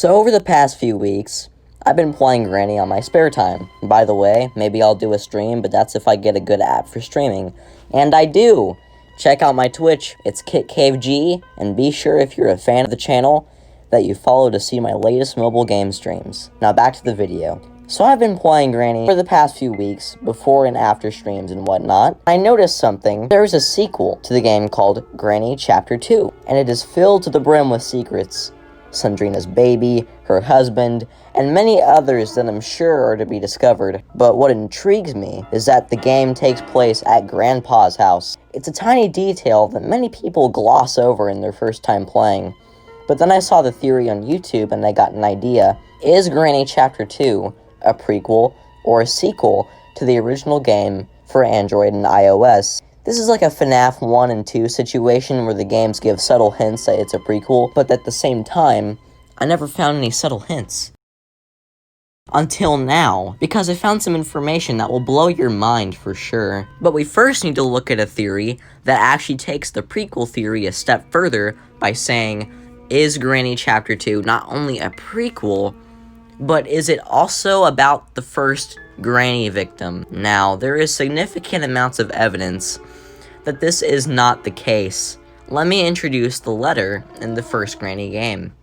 So over the past few weeks, I've been playing Granny on my spare time. By the way, maybe I'll do a stream, but that's if I get a good app for streaming. And I do! Check out my Twitch, it's KitCaveG, and be sure if you're a fan of the channel that you follow to see my latest mobile game streams. Now back to the video. So I've been playing Granny for the past few weeks, before and after streams and whatnot. I noticed something. There's a sequel to the game called Granny Chapter 2, and it is filled to the brim with secrets. Sandrina's baby, her husband, and many others that I'm sure are to be discovered. But what intrigues me is that the game takes place at Grandpa's house. It's a tiny detail that many people gloss over in their first time playing. But then I saw the theory on YouTube and I got an idea. Is Granny Chapter 2 a prequel or a sequel to the original game for Android and iOS? This is like a FNAF 1 and 2 situation where the games give subtle hints that it's a prequel, but at the same time, I never found any subtle hints. Until now, because I found some information that will blow your mind for sure. But we first need to look at a theory that actually takes the prequel theory a step further by saying, is Granny Chapter 2 not only a prequel, but is it also about the first Granny victim? Now, there is significant amounts of evidence that this is not the case. Let me introduce the letter in the first Granny game.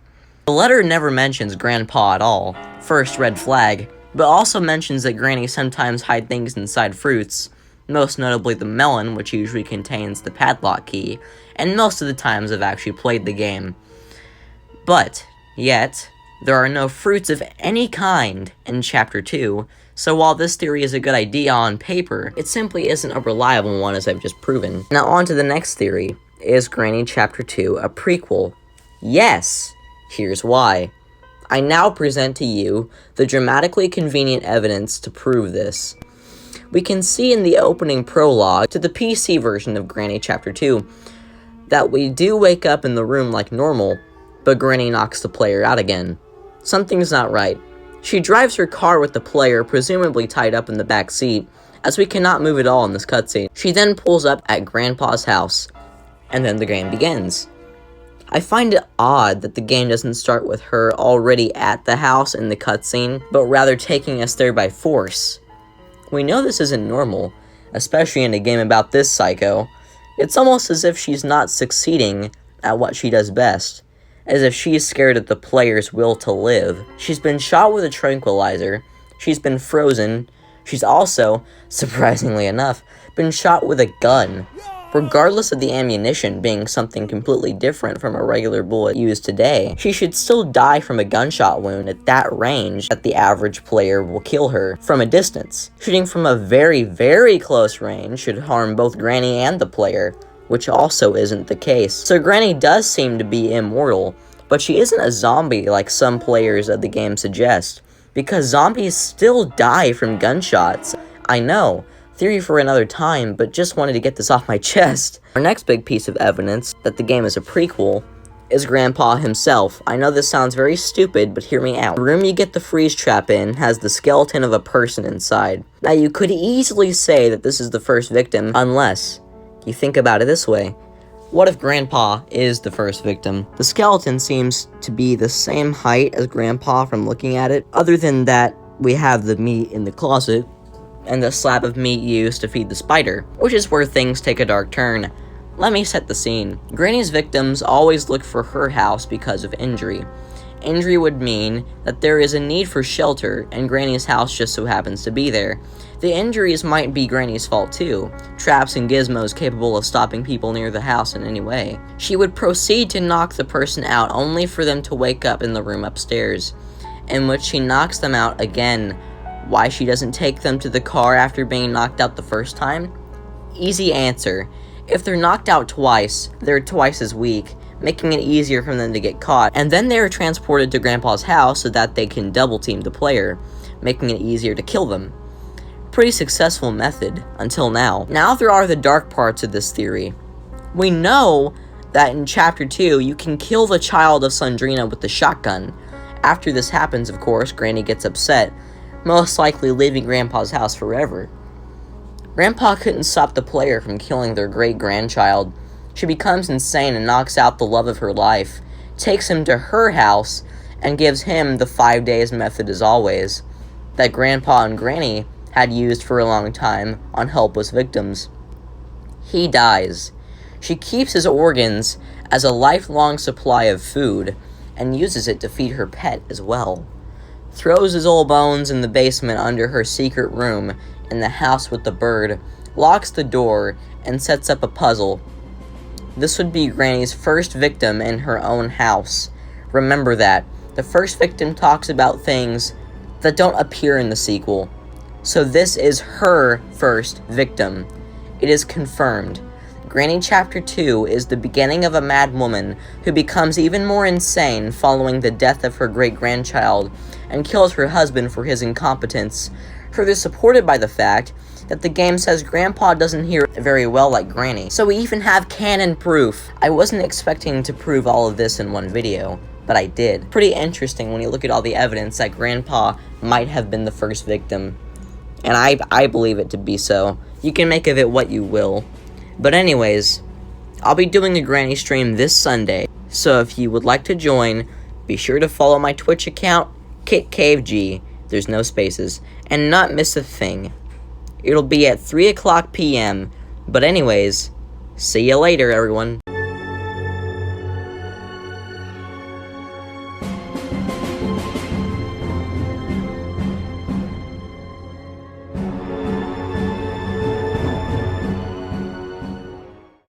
The letter never mentions Grandpa at all, first red flag, but also mentions that Granny sometimes hide things inside fruits, most notably the melon, which usually contains the padlock key, and most of the times I've actually played the game. But, yet, there are no fruits of any kind in Chapter 2, so while this theory is a good idea on paper, it simply isn't a reliable one as I've just proven. Now on to the next theory. Is Granny Chapter 2 a prequel? Yes! Here's why. I now present to you the dramatically convenient evidence to prove this. We can see in the opening prologue to the PC version of Granny Chapter 2 that we do wake up in the room like normal, but Granny knocks the player out again. Something's not right. She drives her car with the player presumably tied up in the back seat, as we cannot move at all in this cutscene. She then pulls up at Grandpa's house, and then the game begins. I find it odd that the game doesn't start with her already at the house in the cutscene, but rather taking us there by force. We know this isn't normal, especially in a game about this psycho. It's almost as if she's not succeeding at what she does best, as if she's scared of the player's will to live. She's been shot with a tranquilizer, she's been frozen, she's also, surprisingly enough, been shot with a gun. Regardless of the ammunition being something completely different from a regular bullet used today, she should still die from a gunshot wound at that range that the average player will kill her from a distance. Shooting from a very, very close range should harm both Granny and the player, which also isn't the case. So Granny does seem to be immortal, but she isn't a zombie like some players of the game suggest, because zombies still die from gunshots. I know, theory for another time, but just wanted to get this off my chest. Our next big piece of evidence that the game is a prequel is Grandpa himself. I know this sounds very stupid, but hear me out. The room you get the freeze trap in has the skeleton of a person inside. Now you could easily say that this is the first victim, unless you think about it this way. What if Grandpa is the first victim? The skeleton seems to be the same height as Grandpa from looking at it, other than that we have the meat in the closet, and the slab of meat used to feed the spider, which is where things take a dark turn. Let me set the scene. Granny's victims always look for her house because of injury. Injury would mean that there is a need for shelter, and Granny's house just so happens to be there. The injuries might be Granny's fault too, traps and gizmos capable of stopping people near the house in any way. She would proceed to knock the person out only for them to wake up in the room upstairs, in which she knocks them out again. Why she doesn't take them to the car after being knocked out the first time? Easy answer. If they're knocked out twice, they're twice as weak, making it easier for them to get caught, and then they are transported to Grandpa's house so that they can double team the player, making it easier to kill them. Pretty successful method, until now. Now there are the dark parts of this theory. We know that in Chapter 2, you can kill the child of Sandrina with the shotgun. After this happens, of course, Granny gets upset, most likely leaving Grandpa's house forever. Grandpa couldn't stop the player from killing their great-grandchild. She becomes insane and knocks out the love of her life, takes him to her house, and gives him the 5 days method as always, that Grandpa and Granny had used for a long time on helpless victims. He dies. She keeps his organs as a lifelong supply of food, and uses it to feed her pet as well. Throws his old bones in the basement under her secret room in the house with the bird, locks the door, and sets up a puzzle. This would be Granny's first victim in her own house. Remember that. The first victim talks about things that don't appear in the sequel. So this is her first victim. It is confirmed. Granny Chapter 2 is the beginning of a mad woman who becomes even more insane following the death of her great-grandchild and kills her husband for his incompetence, further supported by the fact that the game says Grandpa doesn't hear very well like Granny. So we even have canon proof. I wasn't expecting to prove all of this in one video, but I did. Pretty interesting when you look at all the evidence that Grandpa might have been the first victim. And I believe it to be so. You can make of it what you will. But anyways, I'll be doing a Granny stream this Sunday, so if you would like to join, be sure to follow my Twitch account, KitCaveG, there's no spaces, and not miss a thing. It'll be at 3 o'clock p.m., but anyways, see you later, everyone.